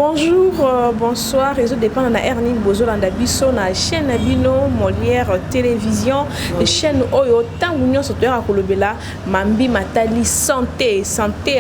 Bonjour, bonsoir, réseau dépend de Ernie Bozo dans la chaîne Abino, Molière Télévision, chaîne Oyo, tant union sur terre à Kolobela, Mambi Matali, santé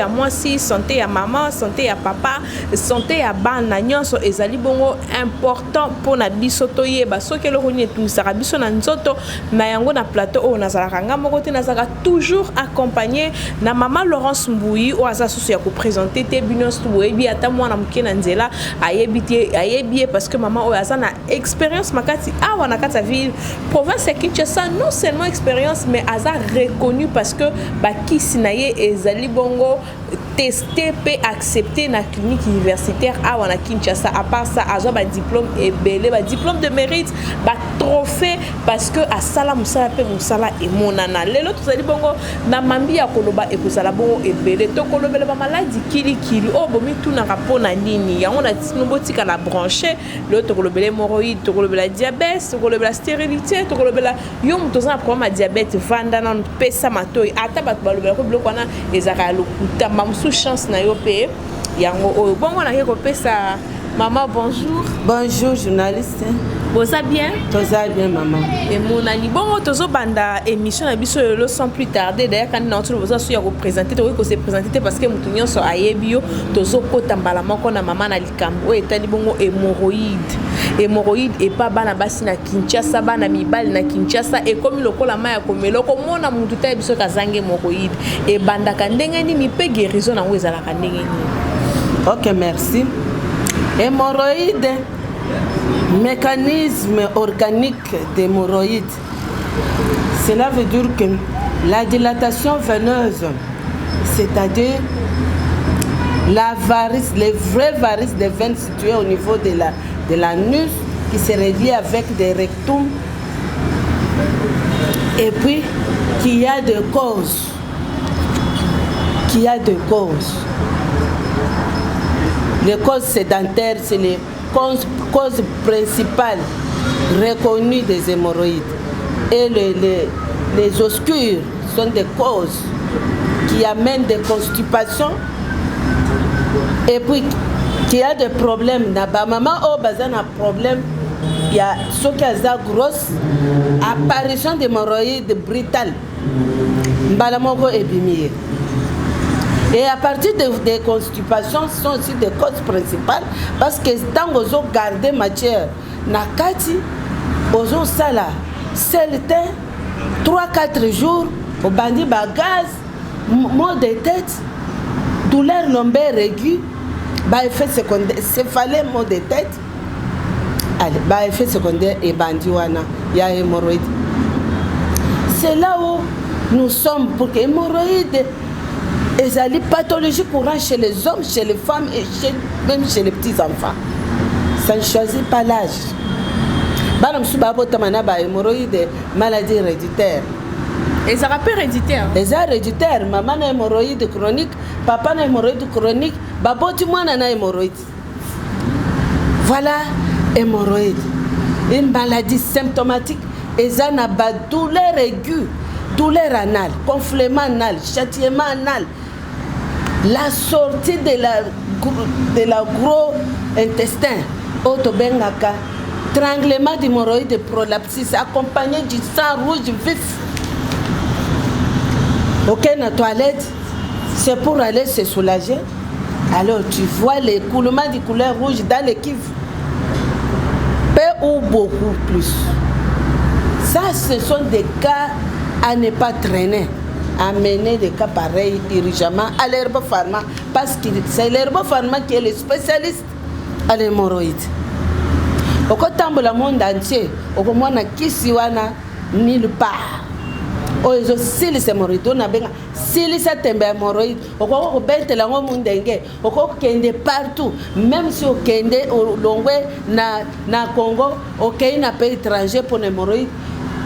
à moi si, santé à maman, santé à papa, santé à Bana, nyon so ezali bongo important pour na biso toye, baso ke lo roni tout ça biso na nzoto, na yango na plateau o na zalaka mokote na zaka toujours accompagné na maman Laurence Mbouyi o aza soso ya ko présenter te binos to ebi ata moi na mukena nzela ayebie parce que maman o aza na expérience makati awa na kata ville province ya Kinshasa, non seulement expérience mais aza reconnu parce que bakisi na ye ezali bongo testé pe accepté na clinique universitaire awa na Kinshasa. À part ça azo ba diplôme et belé ba diplôme de mérite ba trophée parce que a sala musala pe musala e monana lelo tozali bongo na mambi ya koloba e kozala bongo e belé to kolobela ba maladie kili o bomi tuna rapona nini yango na tinobotika na branché le to kolobela hémorroïde to kolobela diabète to kolobela stérilité to kolobela yo mutozana problème ya diabète vanda na pesa matoi ata ba balobela ko bloko na ezaka lokuta sous chance na yo pe yango o bongo na ko pesa maman. Bonjour. Bonjour journaliste. Boza bien? Toza bien maman. Et mon ani bongo tozo banda émission na biso le sans plus tarder d'ailleurs quand na tu boza so ya représenter to ko se présenter parce que mutu nyonso ayebio tozo kota mbala moko na maman na likambo etali bongo hémorroïde et pas bana basi na Kinshasa bana mibali na Kinshasa et comme lokola maya komelo ko mona mutu ta biso kazange hémorroïde et banda kandenge ni pe guérison na ngweza la kandenge ni. OK, merci. Hémorroïde, mécanisme organique d'hémorroïde. Cela veut dire que la dilatation veineuse, c'est-à-dire la varice, les vraies varices des veines situées au niveau de l'anus qui se relie avec des rectums et puis qu'il y a de causes. Les causes sédentaires, c'est les causes principales reconnues des hémorroïdes. Et les obscures sont des causes qui amènent des constipations et puis qu'il y a des problèmes. Maman au bazan a problème, il y a ce qui a grosse apparition d'hémorroïdes brutales. Mbalamoko et bimie. Et à partir des constipations, ce sont aussi des causes principales parce que tant qu'ils ont gardé matière, nakati, ils ont ça là, certains 3-4 jours, au bandit bagaz, maux de tête, douleur lombaire aiguë, effet secondaire, céphalée, maux de tête, allez, effet secondaire et bandit wana, il y a hémorroïde. C'est là où nous sommes pour que hémorroïdes. Et ça les pathologies courantes chez les hommes, chez les femmes et même chez les petits-enfants. Ça ne choisit pas l'âge. Hémorroïdes, maladie héréditaire. Et ça rappelle héréditaire? Les héréditaires. Maman a hémorroïde chronique, papa a hémorroïde chronique, baboti moi a hémorroïde. Voilà, hémorroïde. Une maladie symptomatique. Et ça a une douleur aiguë, douleur anale, gonflement anal, châtiment anal. La sortie de la gros intestin, autobengaka, tranglement d'hémorroïde prolapsis accompagné du sang rouge vif. Ok, la toilette, c'est pour aller se soulager. Alors tu vois les coulements de couleur rouge dans l'équipe. Peu ou beaucoup plus. Ça, ce sont des cas à ne pas traîner. Amener des cas pareils urgemment à l'herbe pharma parce que c'est l'herbe pharma qui est le spécialiste à l'hémorroïde. Au côté de le monde entier, au moins na kisiwana nulle part. Oh ils ont sili hémorroïde, on a bien sili cette hémorroïde. Au quoi au bête la monde dengue, au quoi kende partout, même si au kende au longwe na Congo, au pays n'a pas étranger pour l'hémorroïde.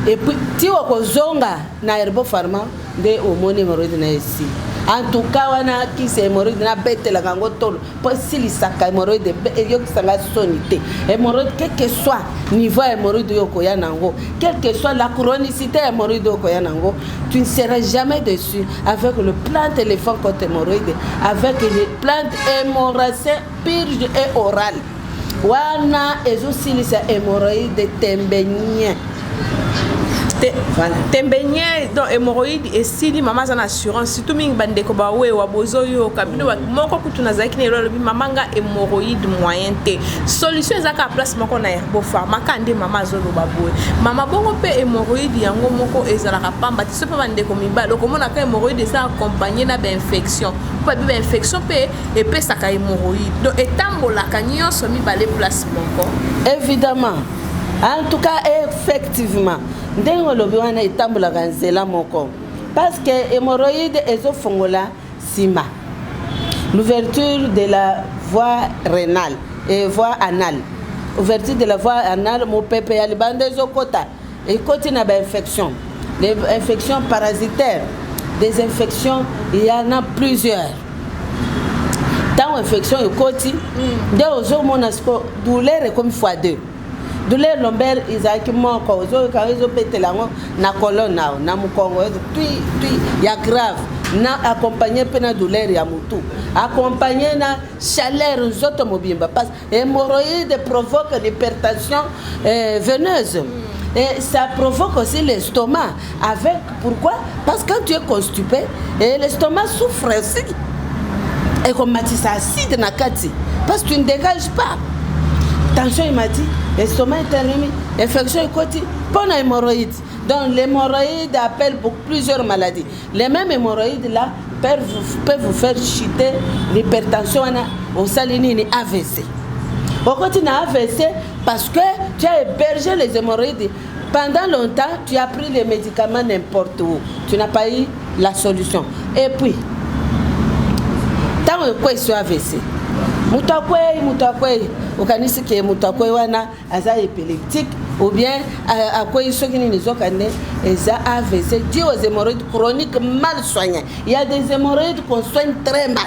Et puis, si on a na herbo pharma, de hormones hémorroïdes na ici. En tout cas, on a qui c'est hémorroïde, na bête la gango tolo. Pour si les sacs hémorroïde, yo qui s'en sonité. Hémorroïde, quel que soit niveau hémorroïde yoko yanango, quelle que soit la chronicité hémorroïde yoko yanango, tu ne seras jamais déçu avec le plan téléphone contre hémorroïde, avec les plantes hémorrhagiques purge et orale. Wana ezo si les hémorroïde tembenien. Voilà. Tembenye donc hémorroïde et si maman en assurance surtout mingi bande ko ba we wa bozoyo kabino moko kutuna zaki ne lo mamanga hémorroïde moyen té solution ezaka place moko na herbo pharmaca ndé maman zo lo baboy mama bongo pe hémorroïde yango moko ezala ka pamba ti so pa bande ko mibalo ko mona ka hémorroïde ça accompagné na ba infection pa bi infection pe et pe ça ka hémorroïde donc etambola ka nyonso mibale place moko évidemment. En tout cas, effectivement, ndenge lobi wana etambola kanzela moko parce que hémorroïde ezofongola sima. L'ouverture de la voie rénale et voie anale. Ouverture de la voie anale mo pepe ya libanda ezokota et côté na ba infection. Les infections parasitaires, des infections, il y en a plusieurs. Tant infection et côté, de ozo monasco douleur comme x2. Douleur lombaire izaki moko ozo kazo petelango na colonne na mukongo tui ya grave na accompagner pena douleur ya mutu accompagner na chaleur zoto mobimba parce hémorroïde provoque l'hypertension veineuse et ça provoque aussi l'estomac avec pourquoi parce que quand tu es constipé et l'estomac souffre aussi et comme tu ça acide na kati parce que tu ne dégages pas. Tension, il m'a dit, l'estomac est terminé, infection est côté, pour la hémorroïde. Donc, l'hémorroïde appelle pour plusieurs maladies. Les mêmes hémorroïdes là peuvent vous faire chuter l'hypertension au salinine AVC. Au côté de AVC, parce que tu as hébergé les hémorroïdes. Pendant longtemps, tu as pris les médicaments n'importe où. Tu n'as pas eu la solution. Et puis, tant que tu as AVC, mutakwe ukanisi ke mutakwe wana aza épileptique ou bien akwei soki ni zokane eza AVC dû aux hémorroïdes chroniques mal soignées. Il y a des hémorroïdes qu'on soigne très mal.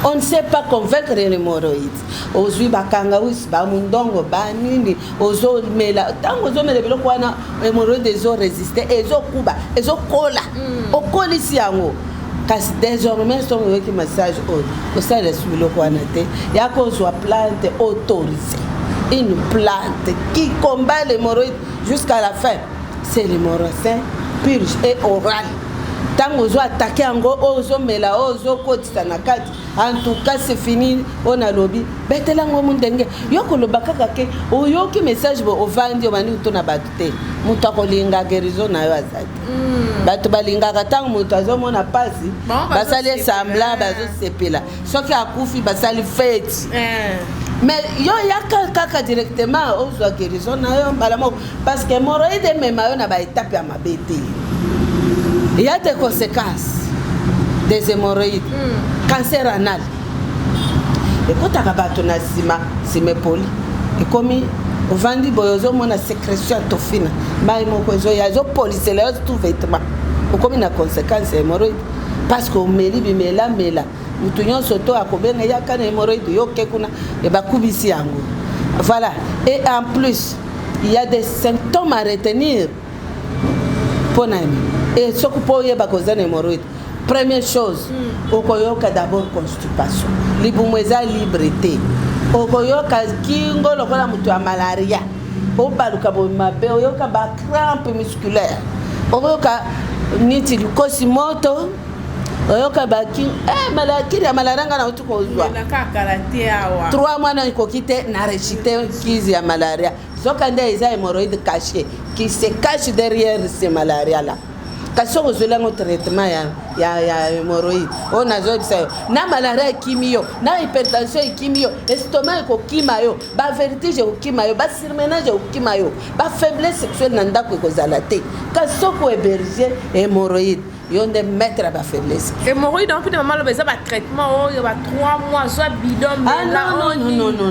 On ne sait pas convaincre les hémorroïdes. Ozui bakanga wis ba mundongo ba nini ozo mela tango ozo mela biloko wana hémorroïdes ezo résister ezo kuba ezo kola okolisi yango. Kasi désormais son qui massage au sein de celui qu'on a été il y a qu'on soit plante autorisée une plante qui combat l'hémorroïde jusqu'à la fin c'est l'hémorroïde purge et oral tant qu'on soit attaqué en gros ozo mela ozo kotisa na kati en tout cas c'est fini on a lobby betela ngo ndenge yoko lobaka kake oyoki message bo ovandi omani utona batute mutu akolinga guérison na yo azati bato balingaka ntango moto azomona pasi basali sembla bazosepela soki akufi basali fete mais yo yaka kaka directement ozwa guérison na yo mbala moko parce que hémorroïde emema yo na baétape ya mabe te. Il y a des conséquences des hémorroïdes, cancer anal. Et quand tu as na sima, c'est poli. Et comme au vendu boyozo mona sécrétion tofina, mai moko zo ya zo police là tout vêtement. Au comme une conséquence hémorroïde parce que meli bimela mela. Mutunyo soto akobenga ya kana hémorroïde yo kekuna e ba kubisi yango. Voilà. Et en plus, il y a des symptômes à retenir. Pour et ce que pour y avoir hémorroïde. Première chose, okoyoka d'abord constipation. Libumweza liberté. Okoyoka kingo lokola mutu ya malaria. Obaluka bo mabe oyoka ba crampe musculaire. Okoyoka niti lukosimoto. Oyoka ba king malaki ya malaranga na utu kozwa. Na kakaraté awa. 3 mois na kokite na réchiter kizi ya malaria. Zokande eza hémorroïde caché qui se cache derrière ces malarias là. Kasi on a un traitement ya hémorroïde. On a na malaria kimio, na hypertension kimio, estomac ko kimayo, ba vertige ko kimayo, ba surmenage ko kimayo, ba faiblesse sexuelle nanda ko kozalate. Kasi ko héberger hémorroïde. yo nde maître ba faiblesse. Hémorroïde donc de maman le ça va traitement il y a 3 mois soit bidon non.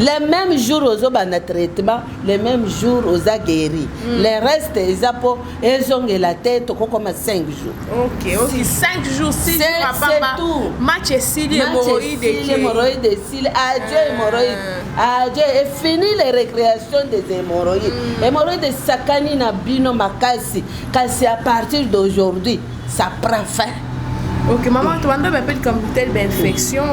Les mêmes jours aux bana traitement, les mêmes jours aux a guéri. Les restes ils a pour ils ont la tête comme 5 jours. OK, 5 jours 6 jours papa. Match et Sili hémorroïde adieu hémorroïde. Adieu et fini les récréations des hémorroïdes. Hémorroïdes sakani na bino makasi kasi à partir d'aujourd'hui ça prend fin. OK, maman, tu vas me faire comme telle infection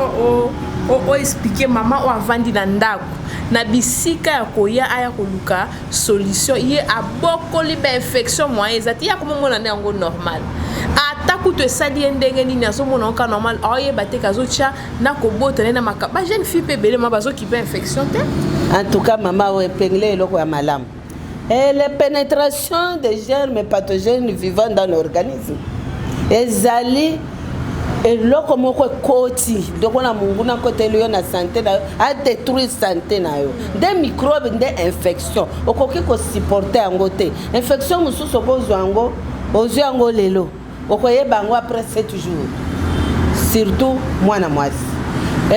o expliquer maman o avandi na ndako. Na bisika ya koya aya koluka solution ye aboko libe infection moi ezati ya comme mona ndango normal. Ata ku te sali ndenge nini aso mona ka normal oye bateka zocha na kobota na maka. Ba jeune fille pe bele ma bazo ki pe infection te. En tout cas maman o epengle eloko ya malamu. Et la pénétration des germes pathogènes vivant dans l'organisme. Ezali eloko moko koti donc na mungu na côté liyo na santé na a détruire santé na yo des microbes des infections okoki ko supporter yango te infection mususu bozwa yango ozwa yango lelo okoyeba yango après 7 jours surtout mwana mwasi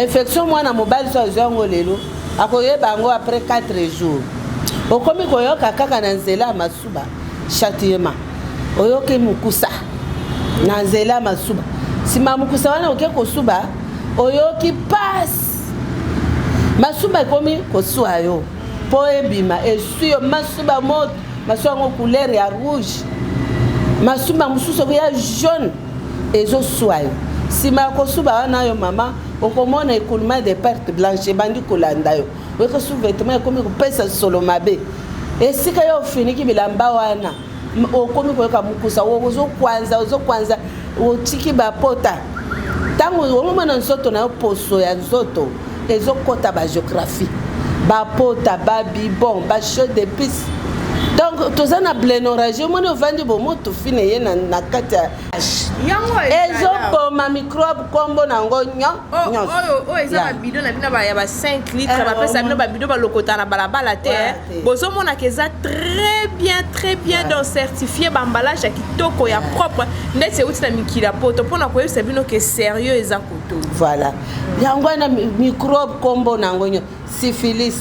infection mwana mobali so ozwa yango lelo akoyeba yango après 4 jours okomi koyoka kaka na nzela masuba châtiment oyoki mukusa na nzela masuba si mamukusa wana oke kosuba oyoki passe masuba komi kosuwa yo po ebima esuyo masuba moto masuba ngo couleur ya rouge masuba mususu ya jaune ezosuwa yo si makosuba wana yo mama okomona écoulement de perte blanche bandi kolanda yo weko sous-vêtement komi kopesa solo mabe esika yo finiki bilamba wana okomi koyoka mukusa ozo kwanza otiki bapota tango omona nzoto na poso ya nzoto ezokota ba géographie bapota babibon ba chaud d'épices donc tozana blénorragie omona ovandi bomoto fine ye na kati yango ezoboma microbe kombo nango oyo eza babidon na bino ya ba 5 litres bapesa bino babidon balokota na balabala te bozomona ke eza très bien donc certifié bamballage ya kitoko ya propre ndetse uti na mikila poto mpona koyebisa bino ke sérieux eza koto voilà yango na microbe kombo nango syphilis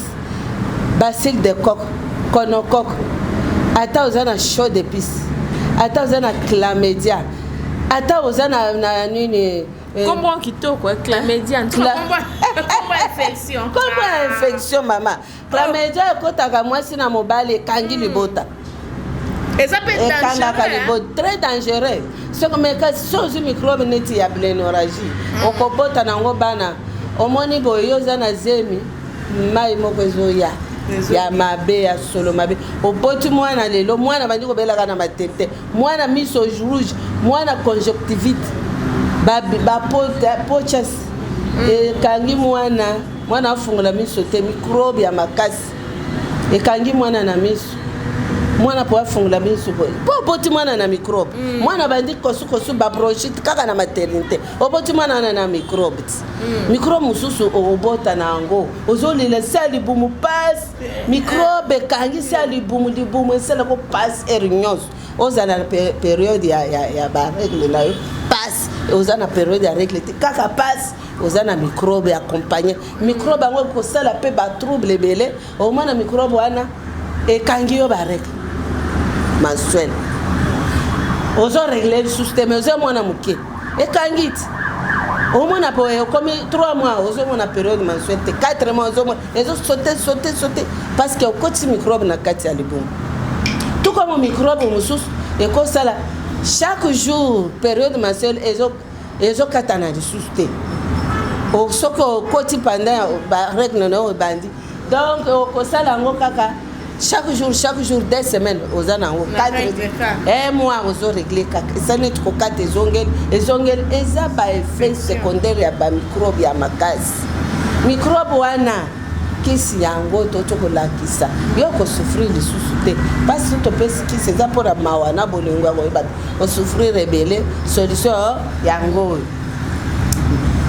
bacille de coque gonocoque ata ozana chaud d'épices ata ozana chlamydia ata ozana na nini kombo kitoko chlamydia kombo infection mama chlamydia ekotaka mwasi na mobali ekangi libota eza pe dangereux très dangereux so ozwi microbe neti ya blénorragie okobota nango bana omoni boye ozana zemi mai moko ezoya ya mabe ya solo mabe oboti mwana lelo mwana bandi kobelaka na matete mwana miso rouge mwana conjonctivite pochas ekangi mwana afungola miso te microbe ya makasi ekangi mwana na miso mwana po afungola miso po oboti mwana na microbe mwana bandi kosukosu bronchite kaka na maternité oboti mwana na microbe microbe mususu obota na yango ozolela sa libumu passe microbe ekangi sa libumu esala ko passe nyonso ozala na période ya barègle na yo passe oza na période ya règle te kaka passe oza na microbe accompagné microbe yango ekosala mpe batrouble ebele omona microbe wana ekangi yo barègle mensuel ozo régler le système ozo mwana muke ekangi ti omona po komi 3 mois ozo mona période mensuelle te 4 mois ozo mona ezo sauter parce que okoti microbe na kati ya libumu tout comme microbe mususu ekosala chaque jour période mensuelle ezo katana lisusu te soki okoti pendant ba règle na obandi donc okosala yango kaka chaque jour 2 semaines oza nango 4 mois ozo régler kaka eza neti kokata ezongeli eza baeffet secondaire ya bamicrobe ya makasi microbe wana kisi yango tokolakisa yo kosouffrir lisusu te mpasi topesi kisi eza mpona mawa na bolingo ya koyeba osouffrir ebele solution yango oyo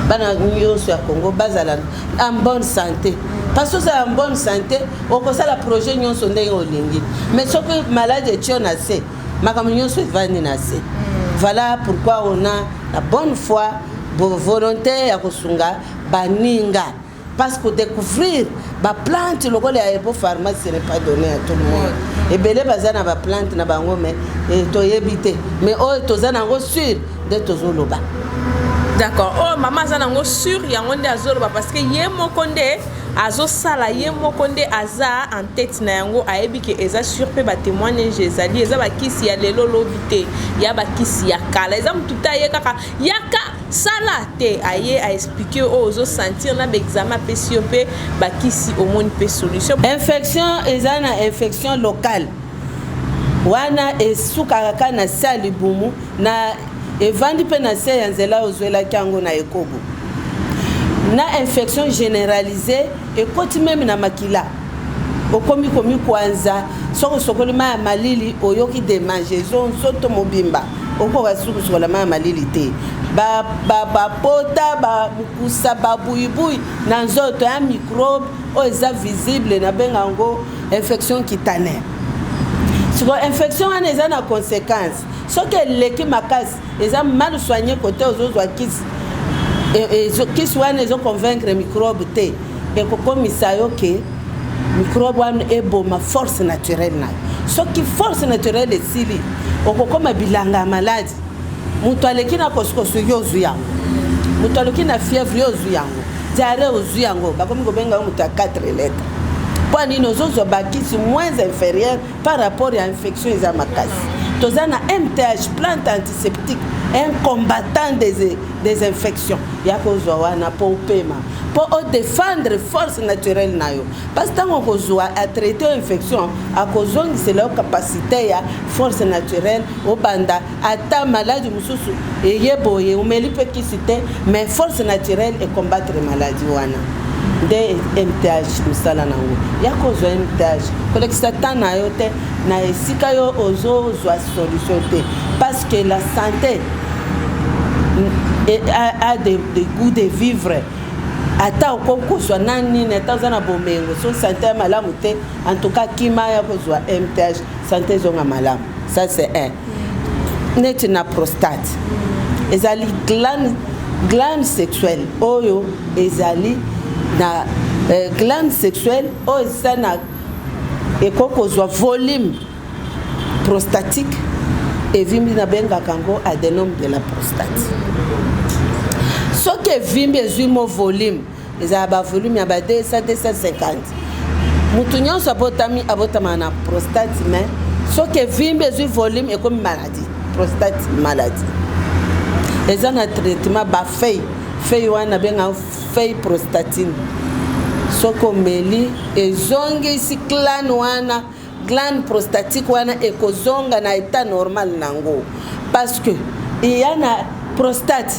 bana nyonso ya Congo bazala en bonne santé parce que ça en bonne santé okosala projet nyonso ndenge olingi mais soki malade etio na se makambo nyonso evandi na se Voilà pourquoi on a la bonne foi, volonté à kosunga baninga. Parce que découvrir la plante, le rôle de pharmacie, ce n'est pas donné à tout le monde. Et belé bazana ba plante na bango mais to yebité. Mais oh tozana ngo sûr de tozoloba. D'accord. Oh maman zanango sûr yango nde azoloba parce que ye mokonde azo sala ye mokonde aza en tête na yango ayebi ke eza sur pe ba témoignage ezali eza ba kisi ya lelo lobité ya ba kisi ya kala eza mututa ye kaka yaka sala te aye a expliquer ozo sentir na examen pesio pe ba kisi omoni pe solution. Infection eza na infection locale. Wana esukaka na sali bumu na evandi pe na se yanzela ozwela kango na ekobo. Na infection généralisée et koti même na makila. Okomi komi kwanza soko sokoli ma malili oyoki de mangeaison soto mobimba. Oko wasuku sokola ma malili te. Ba pota ba mukusa ba buibui na nzoto ya microbe o eza visible na bengango infection cutanéenne. Sur infection wana eza na conséquence. Ce que leki makasi eza mal soigné côté aux kisi et kisi wana ezo convaincre microbe te et kokomisa yo ke microbe wana eboma force naturelle na ce qui force naturelle esili okokoma bilanga maladi mutu aleki na koskoso yo zuyango mutu aleki na fièvre yo zuyango diarrhée ozu yango bakomi kobenga mutu à 4 lettres pour nini ozozo bakisi moins inférieur par rapport à infection eza makasi. Tozana MTH, plante antiseptique, un combattant des infections. Yako zoana pour paiement, pour défendre force naturelle nayo. Parce que on kozoa à traiter infection, à cause c'est leur capacité à force naturelle au banda. Ata maladie mususu et yeboye ou melipe qui cité, mais force naturelle et combattre maladie wana. De MTH musala nango yako zo MTH kolekisata na yote na esika yo ozo zo solution te parce que la santé a des goûts de vivre ata okoko so nani na tazana bomengo so santé malamu te en tout cas kima yako zo MTH santé zonga malamu ça c'est un net na prostate ezali glande sexuelle oyo ezali na glande sexuelle o sana ekokozwa volume prostatique et vimbi na benga kango adénome de la prostate. Ce que vimbi ezimo volume eza ba volume ya ba 250 mutu nyonso abotama na prostate mais ce que vimbi ezwi volume et comme maladie prostate maladie eza na traitement ba feuille wana benga feuille prostatine soko meli ezongi si glande prostatique wana ekozonga na état normal nango parce que il y a na prostate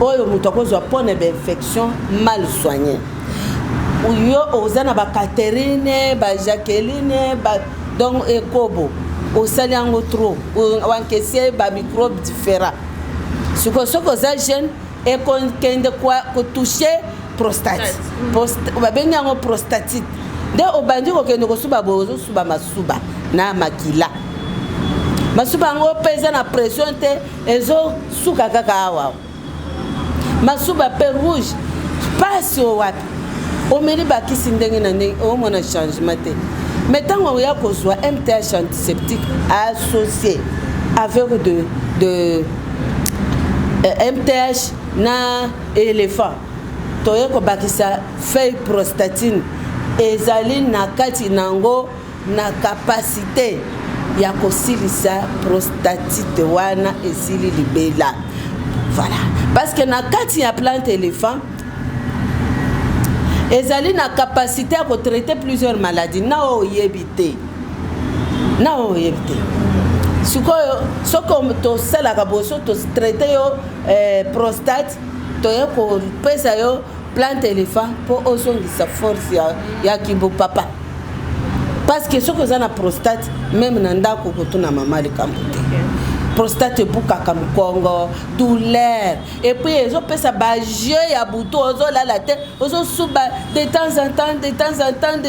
oyo mutu akozwa pone ba infection mal soignée uyo ozana ba Catherine ba Jacqueline ba donc ekobo osali yango trop wankese ba microbe différent soko za jeune et qu'on toucher prostate babenga ngo prostatite de obandi ko kende ko suba bozo suba masuba na makila masuba ngo pesa na pression te ezo suka kaka awa masuba pe rouge passe au wapi o meri bakisi ndenge na ndenge o mona changement te metango ya ko zwa MTH antiseptique associé avec de MTH na éléphant toye ko bakisa feuille prostatine ezali na kati nango na capacité ya kosilisa prostatite wana esili libela voilà parce que na kati ya plante éléphant ezali na capacité à traiter plusieurs maladies na oyebite sikoyo soko to sala kaboso to traiter yo prostate to yo ko pesa yo plante éléphant pour osongisa force ya kibo papa parce que soko za na prostate même na ndako ko tuna mama le kambote prostate buka comme Congo douleur et puis ezo pesa ba jeu ya buto ozo la la tête ozo suba de temps en temps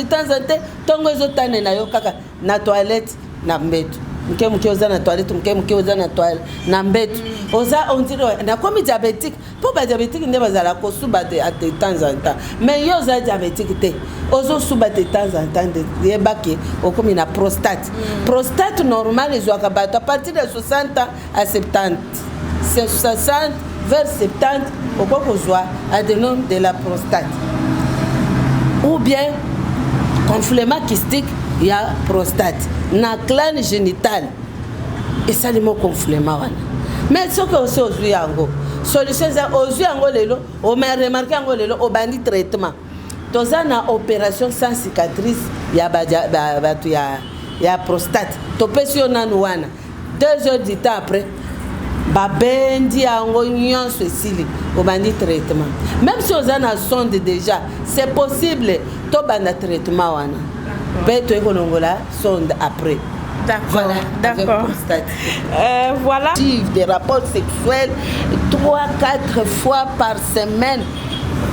tongo ezo tane na yo kaka na toilette na mbeto muke oza na toilette muke oza na toilette na mbetu oza on dirait na comme diabétique pour ba diabétique nde bazala ko suba de temps en temps mais yo oza diabétique te ozo suba de temps en temps de yebaki okomi na prostate prostate normal ezwaka bato à partir de 60 ans à 70 c'est 60 vers 70 pourquoi kozwa adénome de la prostate ou bien gonflement kystique il y a prostate na glande génitale et ça le mot gonflement wana mais ce que aussi ozwi yango solution za ozwi yango lelo o me remarqué yango lelo o bandi traitement toza na opération sans cicatrice ya batu ya prostate topesi yo nanu wana 2 heures du temps après babendi yango nyonso esili obandi traitement même si oza na sonde déjà c'est possible tobanda traitement wana pe toekolongola sonde après. D'accord, voilà, d'accord. Voilà. Des rapports sexuels 3-4 fois par semaine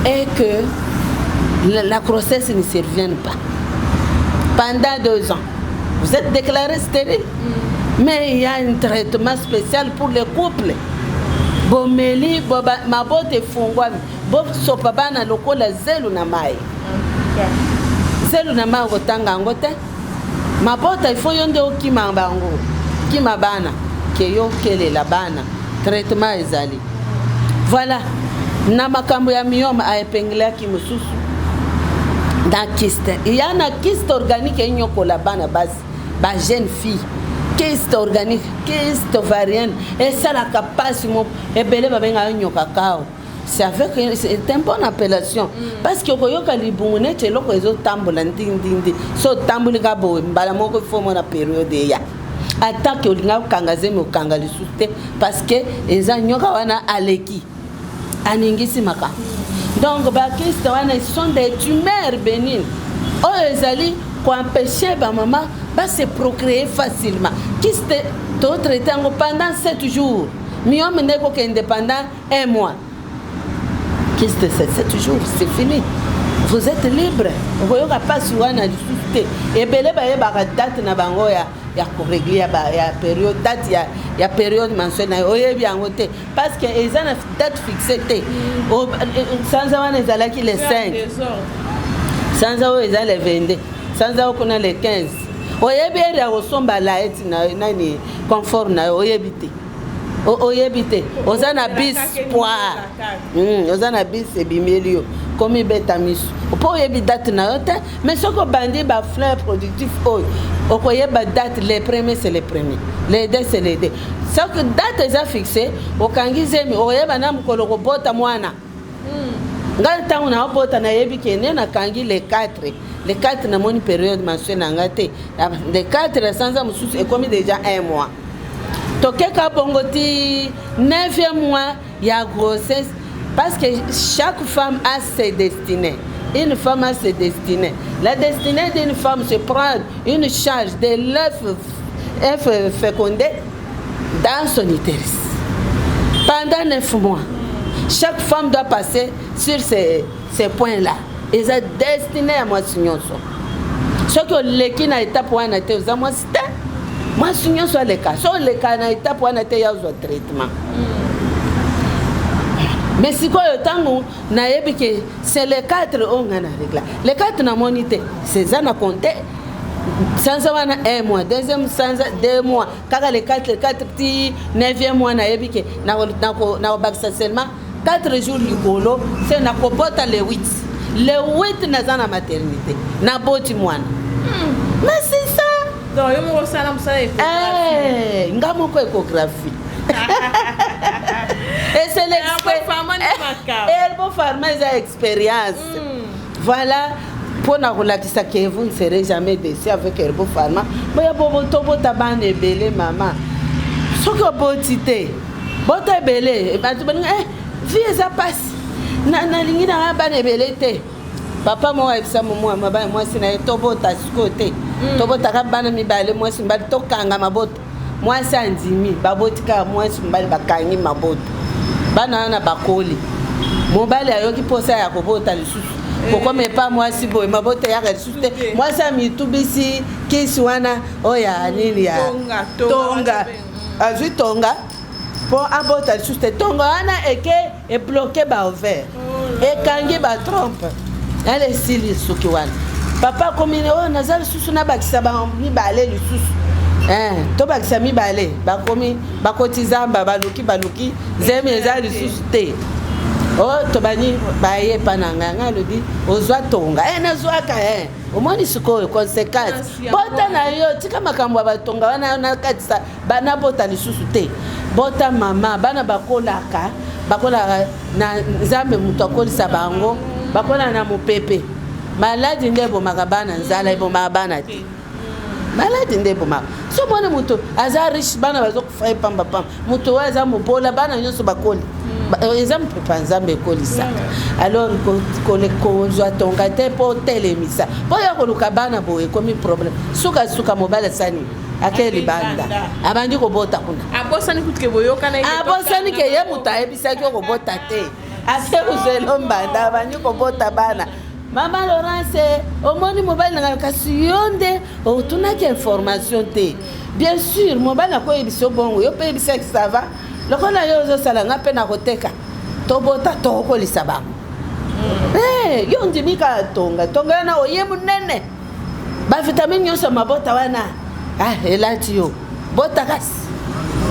et que la grossesse ne survienne pas pendant 2 ans. Vous êtes déclaré stérile. Mais il y a un traitement spécial pour les couples. Bomeli, ma bote fungwami, bob sopabana lokola zelu na mai. Zelu na mai gotanga ngote. Ma bote il faut yonde okima bango. Kima bana, ke yo kele la bana. Traitement ezali. Voilà. Na makambo ya myoma a epengela ki mususu. Na kyste. Il y a na kyste organique nyoko la bana base. Ba jeune fille. Kyste organique, kyste ovarienne, et ça la capacité, et belé babenga nyoka kao. C'est avec c'est une bonne appellation parce que koyoka libungune te loko ezo tambola ndindi so tambuli gabo mbala moko fomo na période ya attaque olinga kangaze mo kanga lisute parce que eza nyoka wana aleki aningisi maka donc ba kyste wana sont des tumeurs bénignes o ezali pour empêcher ba maman va se procréer facilement. Kyste to traité pendant 7 jours. Myome neko ke indépendant 1 mois. Kyste 7 jours, c'est fini. Vous êtes libre. Vous n'avez pas souvent na discuter. Et belé ba ye ba date na bango ya régler ya période date ya période mensuelle na oyebi yango te parce que ils ont date fixée te. Sans avoir les alaki les 5. Sans avoir les 22. Sans avoir qu'on a les 15. Oyebi ya kosomba la eti na nani confort na oyebite oyebite ozana bis poids ozana bis ebimeli comme beta misu opo oyebi date na yote mais soko bandi ba fleur productif oyo okoyeba date les premiers c'est les premiers les deux c'est les deux soko date eza fixé okangizemi oyeba na mukolo kobota mwana ngai tangu na obota na yebi kene na kangi les 4 les 4 na moni période mensuelle na ngate les 4 sans amususu et comme déjà 1 mois tokeka bongoti 9e mois ya grossesse parce que chaque femme a ses destinées. Une femme a ses destinées. La destinée d'une femme c'est prendre une charge de l'œuf fécondé dans son utérus pendant 9 mois. Chaque femme doit passer sur ces points-là. Ils sont destinés à moi signonso. Ce que les qui na étape pour un été aux moi c'était moi signonso les cas. Sur les cas na étape pour un été ya au traitement. Mais si quoi le temps na yebike c'est les 4 on a régler. Les 4 na monité c'est ça na compter. Sans avoir 1 mois, deuxième sans 2 mois. Quand les 4 petits 9e mois na yebike na baksa seulement 4 jours likolo c'est na kopota le 8. Le 8 na za na maternité na boti mwana. Mais c'est ça. Donc yo mo sala msa échographie. Ngamo ko échographie. Et c'est l'expérience. Et bon pharmacie expérience. Voilà pour na relakisa que vous ne serez jamais déçus avec Herbo Pharma. Boya bobo tobo tabane belé maman. Soko botité. Bota belé ba tu vie ça passe. Na lingi na bana belé te. Papa moi ebisa moi maba moi sina tobo ta côté. Tobo ta bana mi balé moi simba tokanga mabota. Moi ça ndimi babotika moi simba bakangi mabota. Bana na bakoli. Mobali ayoki posa ya kobota lisusu. pourquoi mais pas moi si boy mabota ya resute moi ça mi tubisi kiswana oya nini ya tonga azui tonga pour abota juste tonga ana eke e bloqué ba ouvert e kangi ba trompe elle sili suki wana papa komine o nazali susu na bakisa ba mi balé lisusu to bakisa mi balé ba komi ba kotizamba baluki zeme ezali lisusu te oh tobani baye pananga ngalobi ozwa tonga nazwaka omoni sikoyo conséquence bota na yo tika makambo batonga wana na katisa bana bota lisusu te bota mama bana bakola na nzambe mutu akolisa bango bakola na mopepe maladi ndebo makabana nzala ibo mabana te maladi ndebo ma so mona mutu aza riche bana bazokufa pamba mutu waza mobola bana nyonso bakoli exemple pepa nzambe ekolisa alors kozwa tonga te mpo telemisa mpo ya koluka bana boye ekomi problème suka mobali asani ake libanda abandi kobota kuna abosani kutuke boyokana abosani ke ye mutu ayebisaki okobota te ase kozwelo mbanda abandi kobota bana mama Laurence omoni mobali nanga kasi yo nde otunaki information te bien sûr mobali akoyebisa bongo yo mpe yebisaki ça va lokola yo ozosala nga mpe na koteka tobota tokolisa bango yo ndimika tonga yana oye munene bavitamine nyonso mabota wana elati yo bota kasi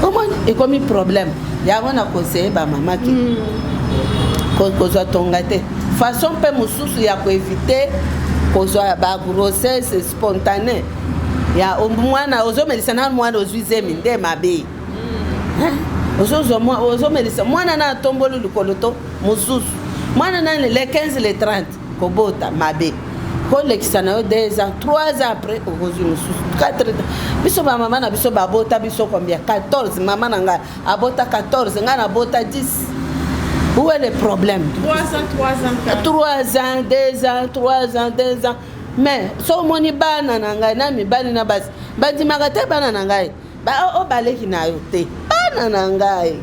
omoni ekomi problème yango na konseye bamamaki kozwa tonga te façon mpe mosusu ya koevite kozwa bagrossesse spontanée ya mwana ozomelisa na mwana ozwi zemi nde mabe ozomelisa mwana na tomboli likolo to mosusu mwana na le 15 le 30 kobota mabe kolekisa na yo 2 ans 3 ans après okozwi mosusu 4 ans biso bamama na biso babota biso combien 14 mama na ngai abota 14 ngai nabota 10. Où est le problème? 3 ans. 3 ans, 2 ans, 3 ans, 2 ans. Mais, so moni bana nangai na mi bani na basi. Bandi magate bana nangai. Ba o baleki na yo te. Bana nangai.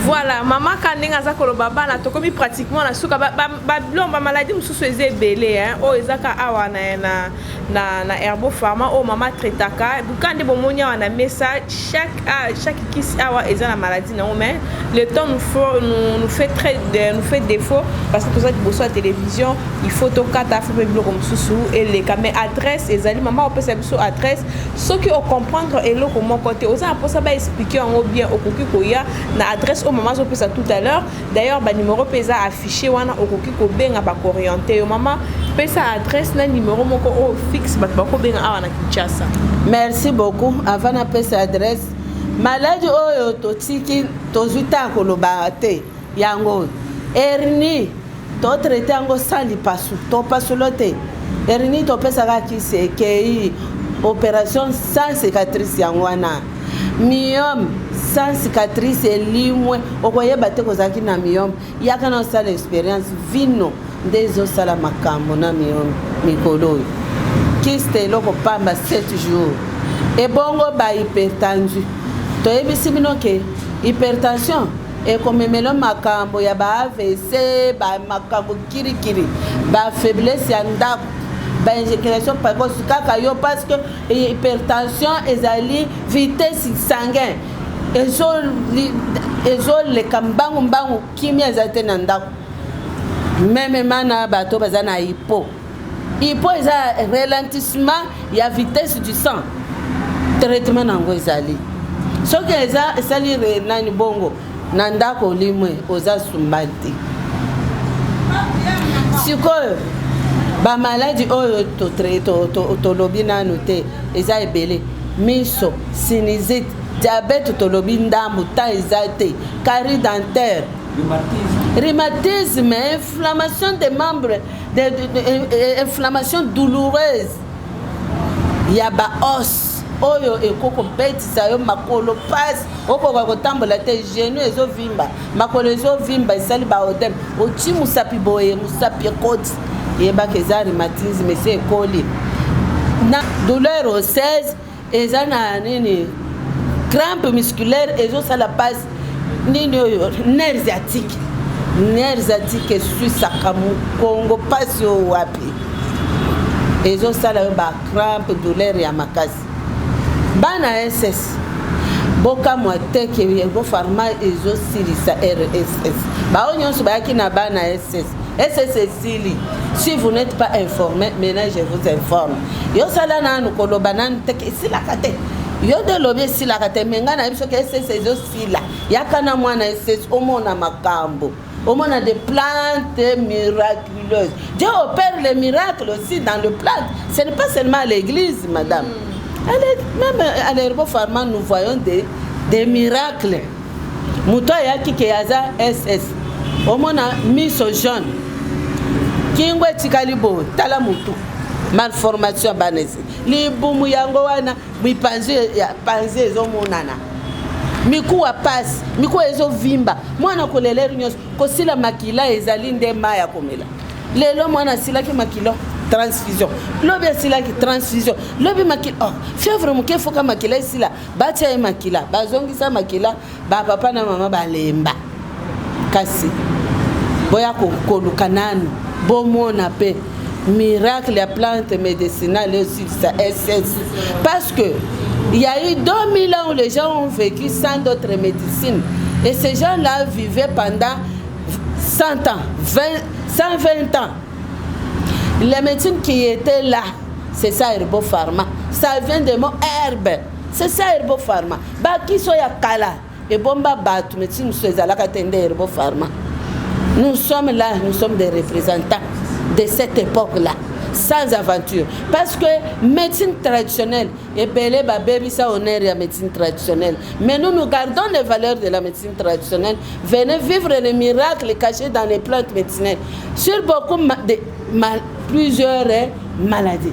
Voilà, maman Kandinga Zakolo Baba na tokomi pratiquement na suka ba maladie mususu ezebele hein o ezaka awa na herbo pharma o mama tretaka bukande bomonya wana message chaque kisi awa ezana maladie na mais le temps nous fait défaut parce que ça bosso à télévision il faut to kata faut bloquer mususu et les mais adresse ezali maman on peut savoir sur adresse ce qui on comprendre et lo comment côté oza pour ça ba expliquer en bien okoki koya na adresse maman zo pesa tout à l'heure d'ailleurs ba numéro pesa affiché wana okoki ko benga ba orienter yo maman pesa adresse na numéro moko o fixe ba ko benga awana Kinshasa. Merci beaucoup avant na pesa adresse maladie oyo totiki tozuta koloba te yango hernie to traiter yango sans lipasu to pasolote hernie to pesa ka kisi kei opération sans cicatrice yango wana myome sans cicatrice elimwe okoyeba te kozaki na myome yaka na osala expérience vino nde ezosala makambo na myome mikolo oyo kiste eloko pamba 7 jours ebongo bahypertendu toyebisi bino ke hypertension ekomemela makambo ya ba-AVC bamakambo kirikiri bafaiblesse ya ndako bainjection précoce kaka yo parce que hypertension ezali vitesse sanguine ezoleka mbangu kimia eza te na ndako meme mana bato baza na hypo eza ralentissement ya vitesse du sang traitement nango ezali soki esali nani bongo na ndako limwe oza sumbali te sikoyo bamaladi oyo tolobi nanu te eza ebele miso sinusite diabète tolobi ndambu ta eza te carie dentaire rhumatisme inflammation des membres inflammation douloureuse ya baos oyo ekokobetisa yo makolo pasi okoka kotambola te genou ezovimba makolo ezovimba esali baodeme oti mosapi boye mosapi ekoti yebaka eza rhumatisme esi ekoli na douleur osseuse eza na nini crampe musculaire ezosala pasi nini oyo nerf sciatique nerfs zatique susaka Congo pasi o wapi ezosala ba crampe douleur ya makasi bana SS boka mwate ke yego pharma ezosilisa RSS bao nyonso bayaki na bana SS sili. Si vous n'êtes pas informé, maintenant je vous informe. Yo sala nanu koloba nanu teke sila kate. Yo de lobi sila kate menga na biso ke SS zo sila. Yakana mwana SS omona makambo. Omona des plantes miraculeuses. Dieu opère les miracles aussi dans le plant. Ce n'est pas seulement à l'église, madame. Même à l'herbo pharma nous voyons des miracles. Muto yaki ke yaza SS. Omona miso jaune. Kingwe tikalibo tala mutu malformation banesi libumu yango wana mipanze ya panze ezo monana mikuwa passe mikuwa ezo vimba mwana kolelero nyos kosila makila ezali nde maya komela lelo mwana sila ki makilo transfusion lobi sila ki transfusion lobi makila oh fièvre muke foka makila sila batia e makila bazongisa makila ba papa na mama balemba kasi boya koluka nanu bomona pe miracle ya plante médicinale aussi ça SS parce que il y a eu 2000 ans où les gens ont vécu sans d'autres médecines et ces gens-là vivaient pendant 100 ans 120 ans. Les médecines qui étaient là c'est ça herbopharma, ça vient de mon herbe, c'est ça herbopharma ba qui so ya kala et bomba batu médecine so ezalaka tende herbopharma. Nous sommes là, nous sommes des représentants de cette époque-là, sans aventure. Parce que médecine traditionnelle, et belé baby ça honneur la médecine traditionnelle. Mais nous gardons les valeurs de la médecine traditionnelle. Venez vivre les miracles cachés dans les plantes médicinales sur beaucoup de plusieurs maladies.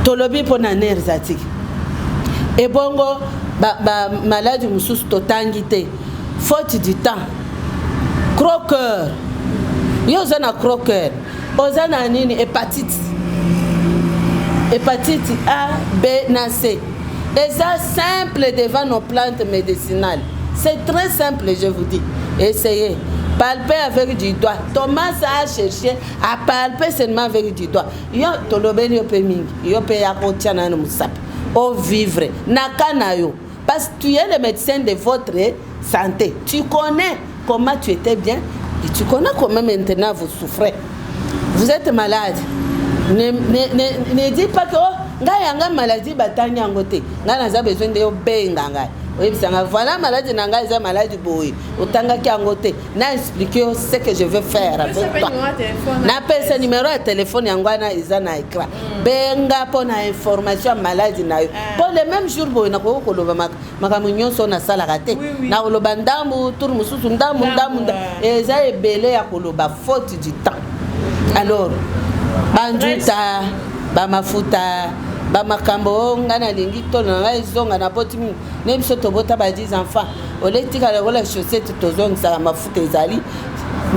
Tolobi pour na nerfs zatique. Et bongo maladie musus totangité. Faute du temps. Croqueur. Yo zana croqueur. Ozana nini hépatite. Hépatite A, B, na C. Et ça simple devant nos plantes médicinales. C'est très simple, je vous dis. Essayez. Palper avec du doigt. Thomas a cherché à palper seulement avec du doigt. Yo tolobeni yo pe mingi. Yo pe ya kotiana no musap. O vivre. Nakana yo. Parce que tu es le médecin de votre santé. Tu connais comment tu étais bien et tu connais comment maintenant vous souffrez. Vous êtes malade. Ne dis pas que nga maladie batanya ngote. Nga naza besoin de benga nga. Voilà maladie nanga eza maladie boy. Otanga ki ngote. Na expliquer ce que je veux faire avec toi. Na pesa numéro de téléphone yangwana eza na écran. Benga pour na information maladie na yo. Pour le même jour boy na ko koloba makamunyo so na sala raté. Na koloba ndambu tour mususu ndambu eza ebele ya koloba faute du temps. Alors banjuta ba mafuta ba makambo ngana lingi to na izonga na poti même si to bota ba 10 enfants oletika la chaussette to zonga sa mafuta ezali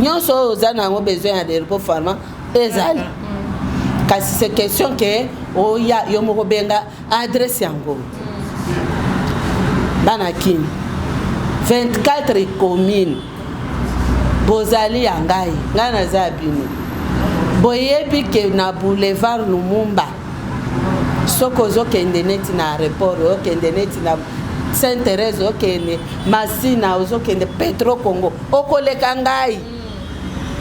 nyonso ozana ngo besoin de herbopharma ezali kasi c'est question que oya yo mo benga adresse yango banakini 24 communes bozali yangai ngana zabini boyebi ke na boulevard Lumumba soko zokende neti na aéroport okende neti na Sainte-Thérèse okende Masina ozokende Petro Congo okoleka ngai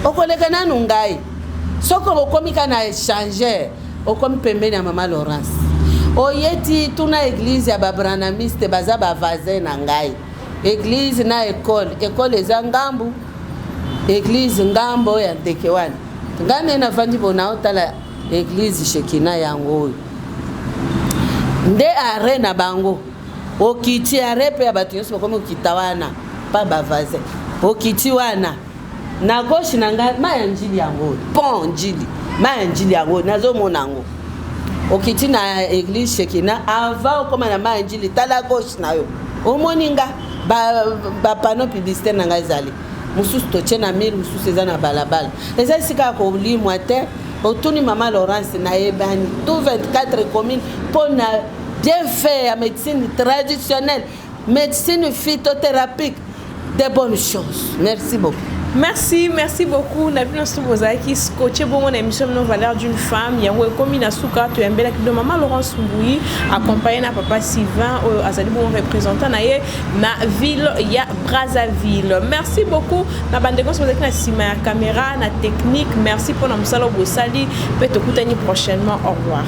okoleka nanu ngai soko okomika na échanger okomi pembeni ya mama Laurence oyeti tuna église ya babranamiste baza bavaze na ngai église na école eza ngambu église ngambo ya Ndekewani ngane na vandi bona otala église Shekina yango nde are na bango okiti are pe abatu nyonso comme okitawana pa bavaze okiti wana na gauche na nga ma njili yango pont njili ma njili yango nazo monango okiti na église Shekina avant comme na ma njili tala gauche na yo omoninga ba panneau publicitaire na nga ezali mususu toche na mire mususu eza na balabala eza sika ko limwa te otuni mama Laurence na ebani tout 24 communes pour na bien fait la médecine traditionnelle médecine phytothérapique des bonnes choses. Merci beaucoup. Merci beaucoup. N'a vu notre bozaki scotché bon on émission nos valeurs d'une femme. Yango ekomi na suka to yambela de maman Laurence Mbouyi accompagné na papa Sylvain azali bon représentant na ye na ville ya Brazzaville. Merci beaucoup. Na bande ko bozaki na sima ya caméra na technique. Merci pour na musala bosali. Peut-être écouter prochainement. Au revoir.